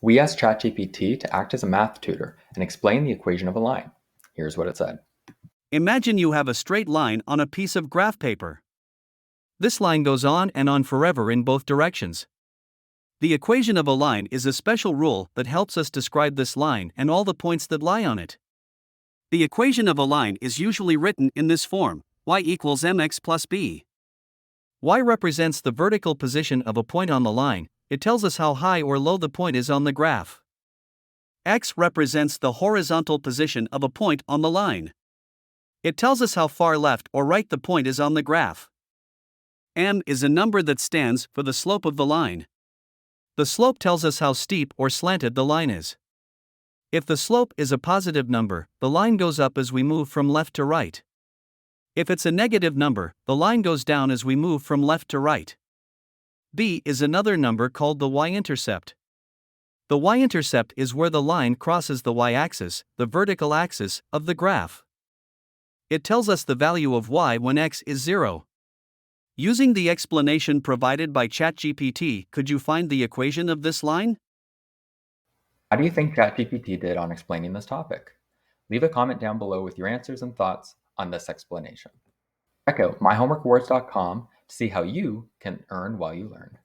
We asked ChatGPT to act as a math tutor and explain the equation of a line. Here's what it said. Imagine you have a straight line on a piece of graph paper. This line goes on and on forever in both directions. The equation of a line is a special rule that helps us describe this line and all the points that lie on it. The equation of a line is usually written in this form: y equals mx plus b. Y represents the vertical position of a point on the line. It tells us how high or low the point is on the graph. X represents the horizontal position of a point on the line. It tells us how far left or right the point is on the graph. M is a number that stands for the slope of the line. The slope tells us how steep or slanted the line is. If the slope is a positive number, the line goes up as we move from left to right. If it's a negative number, the line goes down as we move from left to right. B is another number called the y-intercept. The y-intercept is where the line crosses the y-axis, the vertical axis, of the graph. It tells us the value of y when x is 0. Using the explanation provided by ChatGPT, could you find the equation of this line? How do you think ChatGPT did on explaining this topic? Leave a comment down below with your answers and thoughts on this explanation. Check out myhomeworkrewards.com to see how you can earn while you learn.